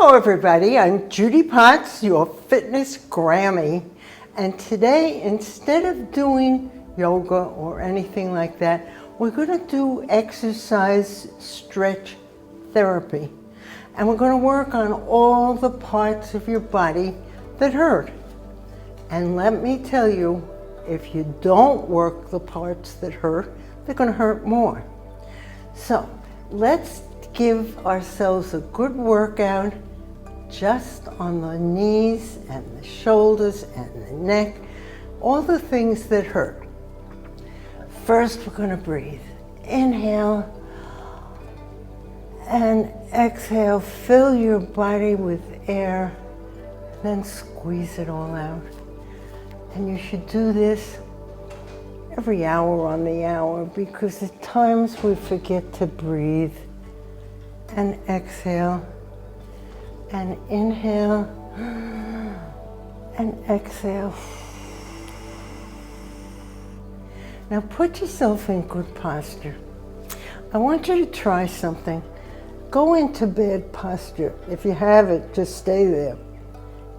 Hello everybody, I'm Judy Potts, your fitness Grammy, and today instead of doing yoga or anything like that, we're going to do exercise stretch therapy, and we're going to work on all the parts of your body that hurt. And let me tell you, if you don't work the parts that hurt, they're going to hurt more. So let's give ourselves a good workout just on the knees and the shoulders and the neck, all the things that hurt. First, we're going to breathe. Inhale and exhale. Fill your body with air, then squeeze it all out. And you should do this every hour on the hour, because at times we forget to breathe. And exhale, and inhale, and exhale. Now put yourself in good posture. I want you to try something. Go into bed posture. If you have it, just stay there.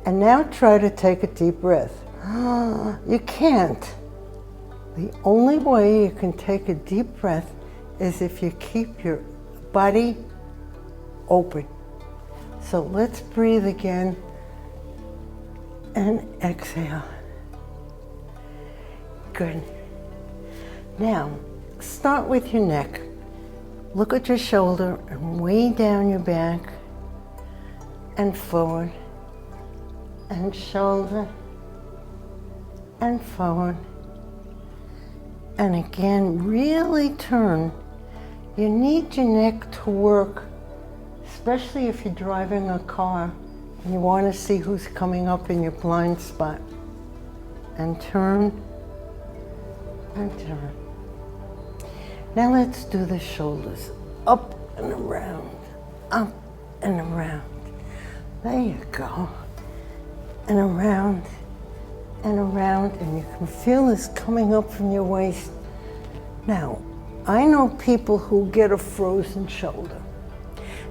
And now try to take a deep breath. You can't. The only way you can take a deep breath is if you keep your body open. So let's breathe again and exhale. Good. Now, start with your neck. Look at your shoulder and way down your back and forward and shoulder and forward. And again, really turn. You need your neck to work, especially if you're driving a car and you want to see who's coming up in your blind spot. And turn and turn. Now let's do the shoulders. Up and around, up and around. There you go. And around and around, and you can feel this coming up from your waist. Now, I know people who get a frozen shoulder.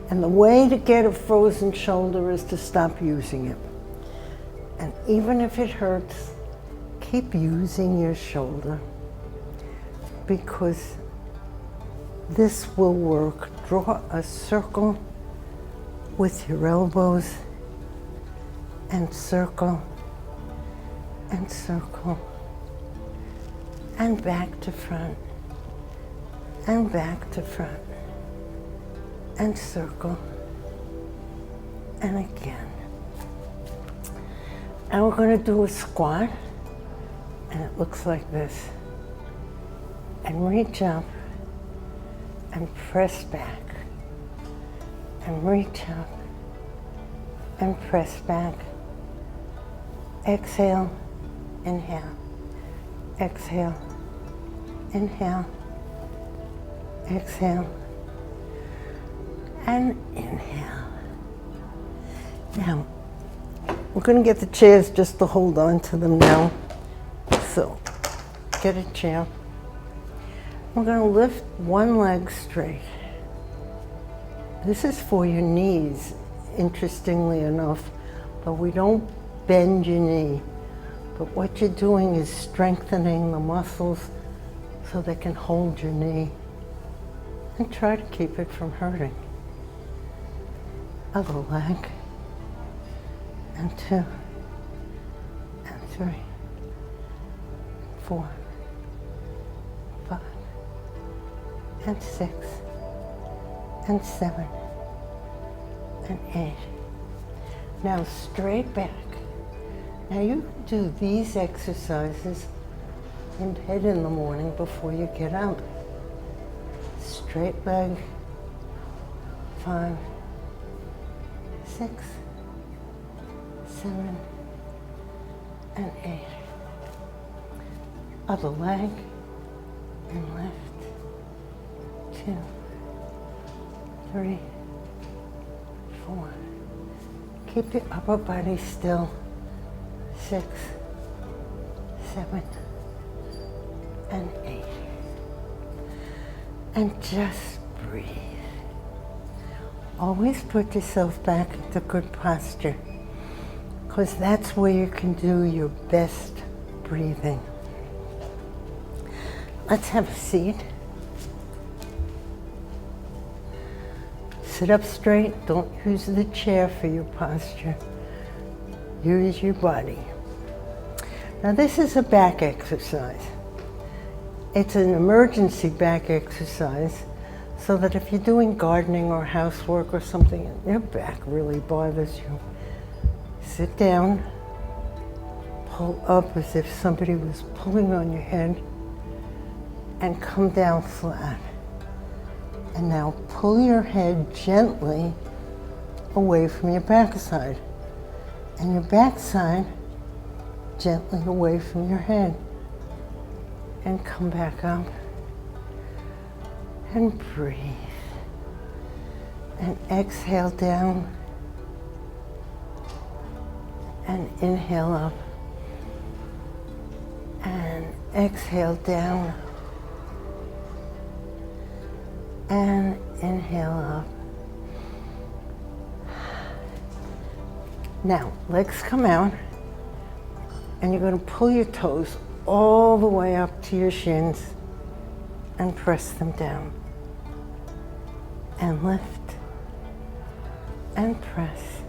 And the way to get a frozen shoulder is to stop using it. And even if it hurts, keep using your shoulder, because this will work. Draw a circle with your elbows and circle and circle and back to front and back to front and circle and again. And we're going to do a squat, and it looks like this. And reach up and press back and reach up and press back. Exhale, inhale, exhale, inhale, exhale, and inhale. Now, we're going to get the chairs just to hold on to them now. So, get a chair. We're going to lift one leg straight. This is for your knees, interestingly enough, but we don't bend your knee. But what you're doing is strengthening the muscles so they can hold your knee, and try to keep it from hurting. Other leg, and 2, and 3, 4, 5, and 6, and 7, and 8. Now straight back. Now you can do these exercises in bed in the morning before you get up. Straight leg, 5, 6, 7, and 8. Other leg, and lift. 2, 3, 4. Keep your upper body still. 6, 7, and 8. And just breathe. Always put yourself back into good posture, because that's where you can do your best breathing. Let's have a seat. Sit up straight. Don't use the chair for your posture. Use your body. Now this is a back exercise. It's an emergency back exercise, so that if you're doing gardening or housework or something and your back really bothers you, sit down, pull up as if somebody was pulling on your head, and come down flat. And now pull your head gently away from your backside, and your backside gently away from your head. And come back up and breathe. And exhale down and inhale up. And exhale down and inhale up. Now, legs come out, and you're going to pull your toes all the way up to your shins and press them down. And lift and press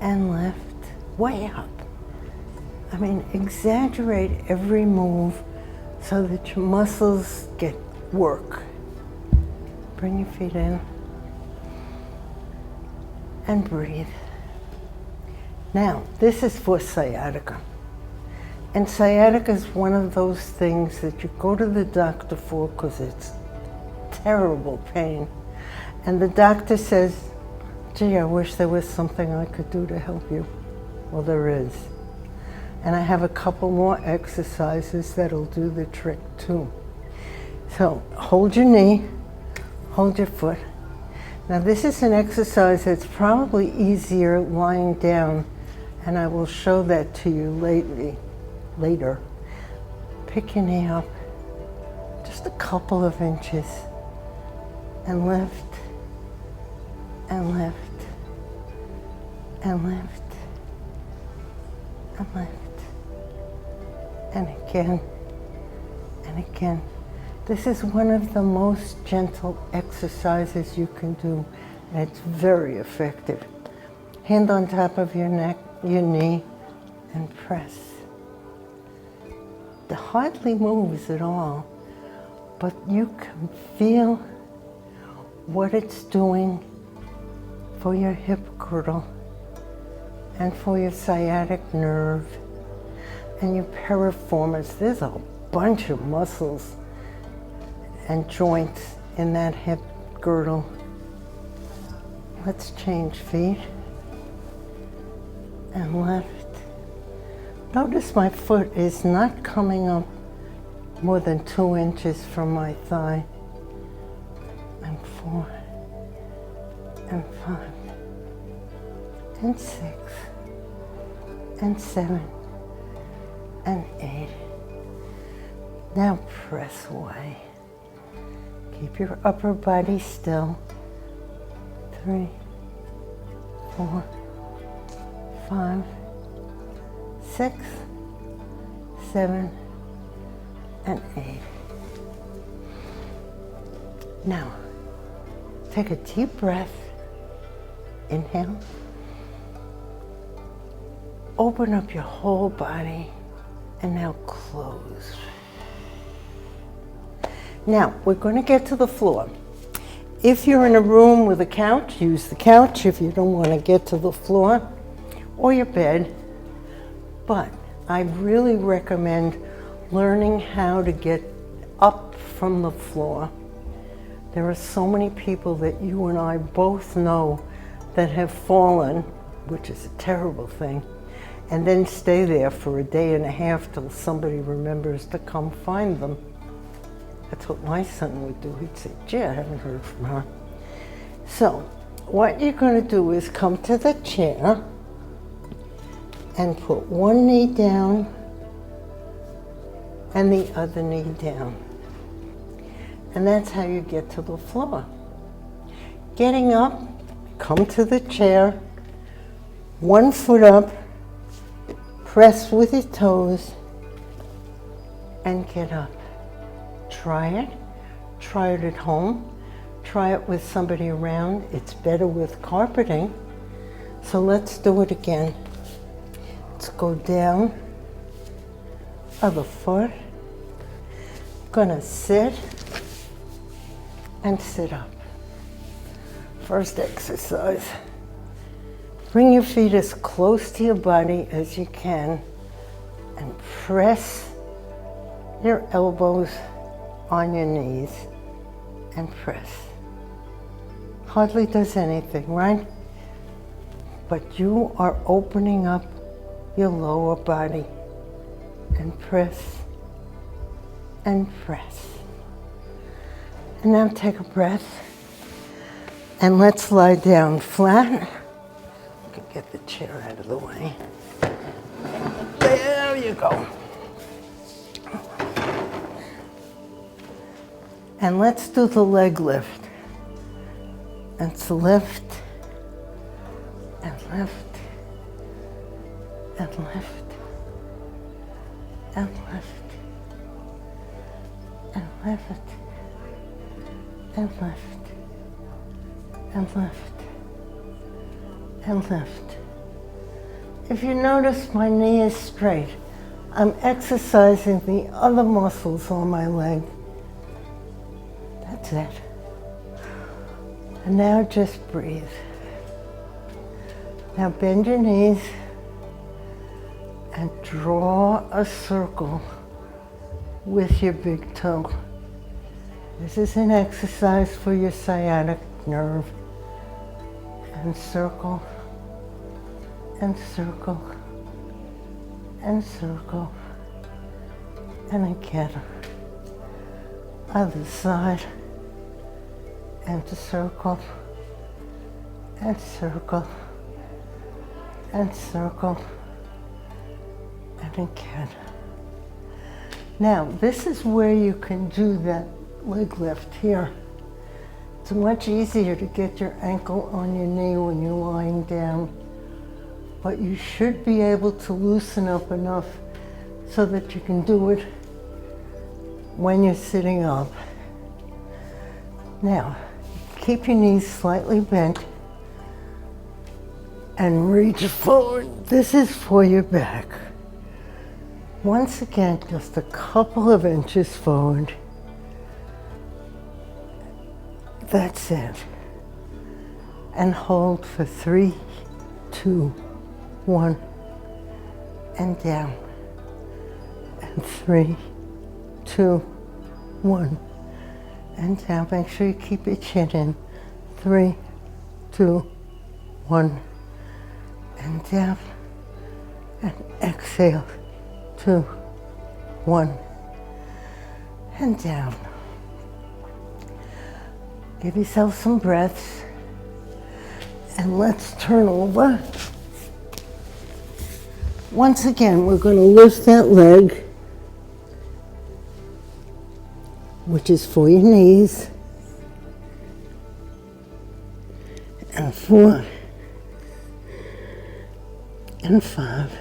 and lift way up. I mean, exaggerate every move so that your muscles get work. Bring your feet in and breathe. Now, this is for sciatica. And sciatica is one of those things that you go to the doctor for because it's terrible pain. And the doctor says, gee, I wish there was something I could do to help you. Well, there is. And I have a couple more exercises that'll do the trick too. So hold your knee, hold your foot. Now this is an exercise that's probably easier lying down, and I will show that to you later. Pick your knee up just a couple of inches and lift and lift and lift and lift and again and again. This is one of the most gentle exercises you can do, and it's very effective. Hand on top of your neck, your knee, and press. It hardly moves at all, but you can feel what it's doing for your hip girdle and for your sciatic nerve and your piriformis. There's a bunch of muscles and joints in that hip girdle. Let's change feet and lift. Notice my foot is not coming up more than 2 inches from my thigh. And 4 and 5 and 6 and 7 and 8. Now press away. Keep your upper body still. 3, 4, 5, 6, 7, and 8. Now, take a deep breath. Inhale. Open up your whole body, and now close. Now, we're going to get to the floor. If you're in a room with a couch, use the couch if you don't want to get to the floor, or your bed. But I really recommend learning how to get up from the floor. There are so many people that you and I both know that have fallen, which is a terrible thing, and then stay there for a day and a half till somebody remembers to come find them. That's what my son would do. He'd say, gee, I haven't heard from her. So what you're going to do is come to the chair and put one knee down and the other knee down. And that's how you get to the floor. Getting up, come to the chair, 1 foot up, press with your toes, and get up. Try it. Try it at home. Try it with somebody around. It's better with carpeting. So let's do it again. Let's go down, other foot. Gonna sit and sit up. First exercise. Bring your feet as close to your body as you can and press your elbows on your knees and press. Hardly does anything, right? But you are opening up your lower body and press and press. And now take a breath and let's lie down flat. Get the chair out of the way. There you go. And let's do the leg lift. Let's lift and lift and lift and lift and lift and lift and lift and lift. If you notice, my knee is straight. I'm exercising the other muscles on my leg. That's it. And now just breathe. Now bend your knees and draw a circle with your big toe. This is an exercise for your sciatic nerve. And circle, and circle, and circle, and again. Other side, and circle, and circle, and circle, and again. Now, this is where you can do that leg lift here. It's much easier to get your ankle on your knee when you're lying down, but you should be able to loosen up enough so that you can do it when you're sitting up. Now, keep your knees slightly bent and reach forward. This is for your back. Once again, just a couple of inches forward. That's it. And hold for 3, 2, 1, and down. And 3, 2, 1, and down. Make sure you keep your chin in. 3, 2, 1, and down. And exhale. 2, 1, and down. Give yourself some breaths, and let's turn over. Once again, we're going to lift that leg, which is for your knees, and 4, and 5,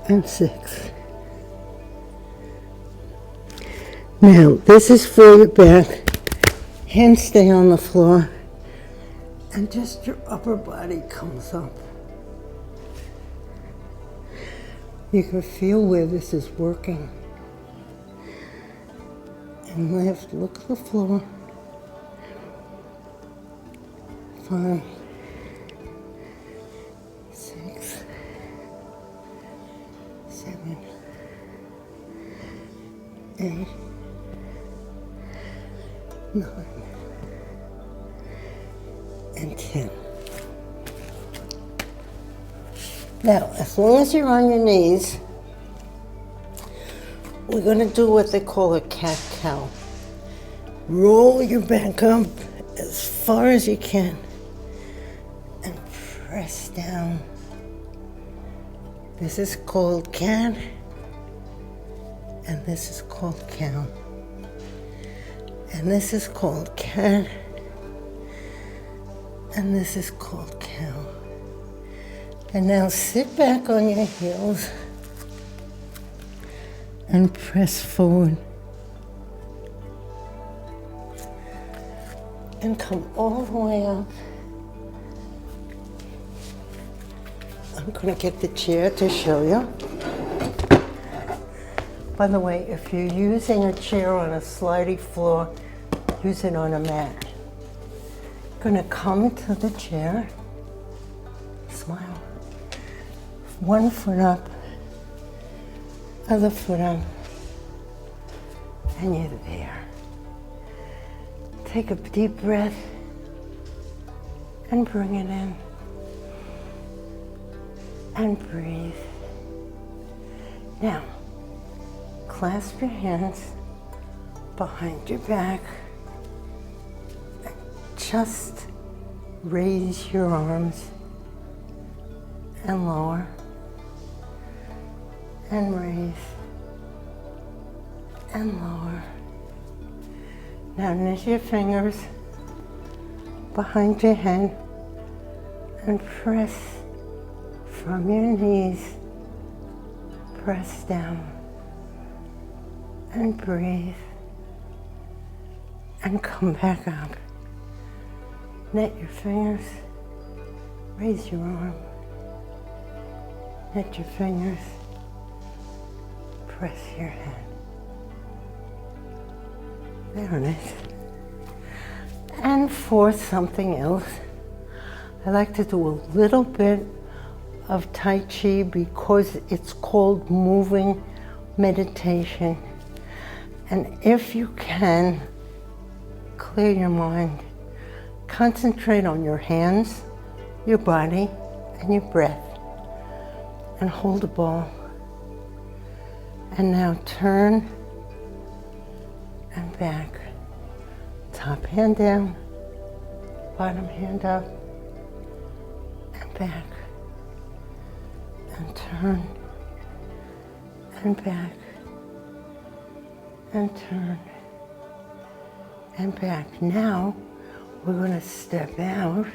and 6. Now, this is for your back. Hands stay on the floor, and just your upper body comes up. You can feel where this is working. And lift, look at the floor. 5, 6, 7, 8, 9, and 10. Now, as long as you're on your knees, we're going to do what they call a cat-cow. Roll your back up as far as you can and press down. This is called cat, and this is called cow. And this is called cat. And this is called cow. And now sit back on your heels and press forward. And come all the way up. I'm going to get the chair to show you. By the way, if you're using a chair on a slidey floor, use it on a mat. Going to come to the chair. Smile. One foot up, other foot up, and you're there. Take a deep breath and bring it in. And breathe. Now, clasp your hands behind your back. And just raise your arms and lower. And raise and lower. Now knit your fingers behind your head and press from your knees. Press down and breathe and come back up. Knit your fingers, raise your arm, knit your fingers, press your head. There it is. And for something else, I like to do a little bit of Tai Chi because it's called moving meditation. And if you can, clear your mind. Concentrate on your hands, your body, and your breath. And hold the ball. And now turn and back. Top hand down, bottom hand up, and back. And turn and back. And turn and back. Now we're going to step out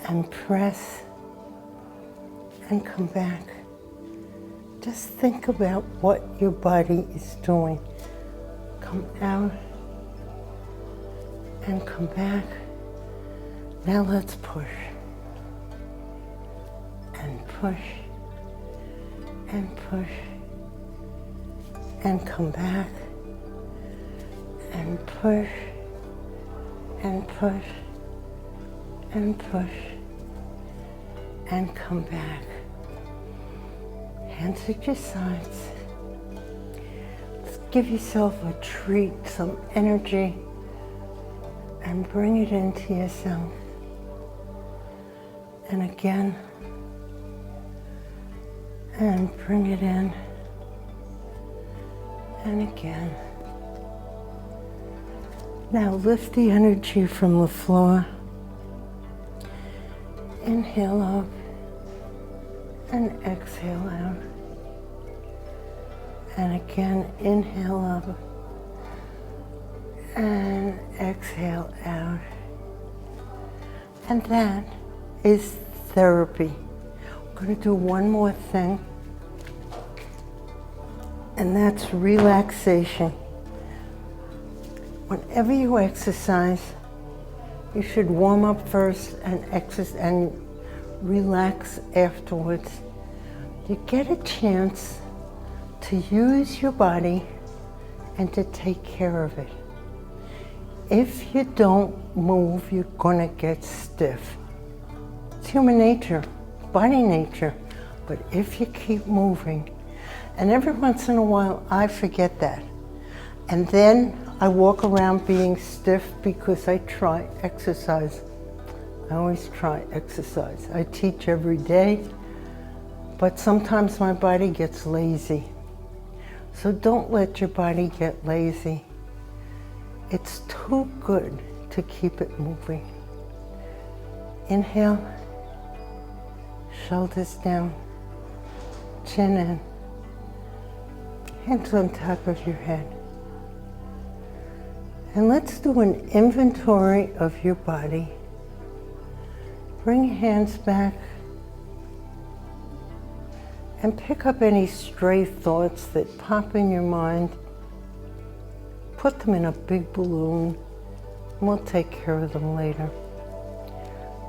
and press and come back. Just think about what your body is doing. Come out and come back. Now let's push and push and push and come back and push and push and push and come back. Hands at your sides. Let's give yourself a treat, some energy, and bring it into yourself. And again, and bring it in. And again. Now lift the energy from the floor. Inhale up and exhale out. And again, inhale up and exhale out. And that is therapy. I'm going to do one more thing, and that's relaxation. Whenever you exercise, you should warm up first and relax afterwards. You get a chance to use your body and to take care of it. If you don't move, you're gonna get stiff. It's human nature, body nature. But if you keep moving, and every once in a while I forget that, and then I walk around being stiff because I try exercise. I always try exercise. I teach every day, but sometimes my body gets lazy. So don't let your body get lazy. It's too good to keep it moving. Inhale, shoulders down, chin in, hands on top of your head. And let's do an inventory of your body. Bring your hands back and pick up any stray thoughts that pop in your mind. Put them in a big balloon, and we'll take care of them later.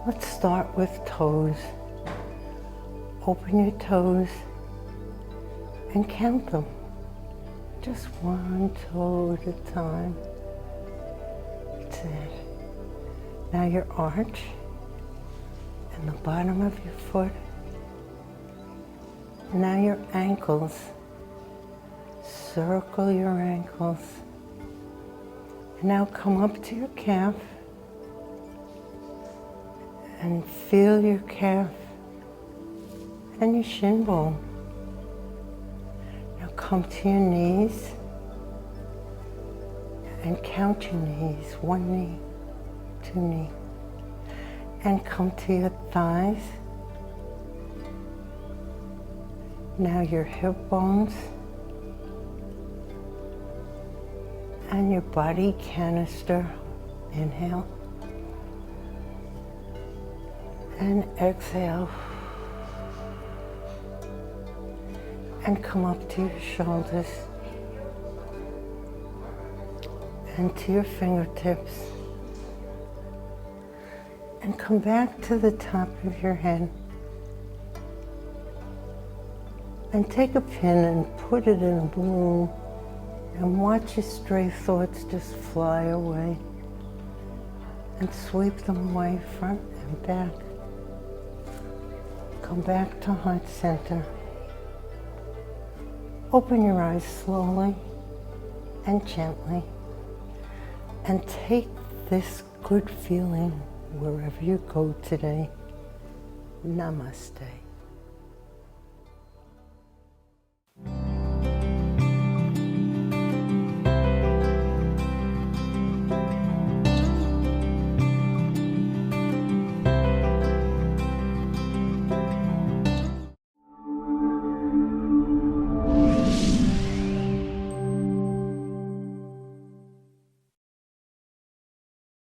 Let's start with toes. Open your toes and count them. Just one toe at a time. That's it. Now your arch and the bottom of your foot. Now your ankles. Circle your ankles. And now come up to your calf and feel your calf and your shin bone. Now come to your knees and count your knees. 1 knee, 2 knee. And come to your thighs. Now your hip bones and your body canister. Inhale and exhale. And come up to your shoulders and to your fingertips. And come back to the top of your head. And take a pin and put it in a balloon and watch your stray thoughts just fly away. And sweep them away front and back. Come back to heart center. Open your eyes slowly and gently. And take this good feeling wherever you go today. Namaste.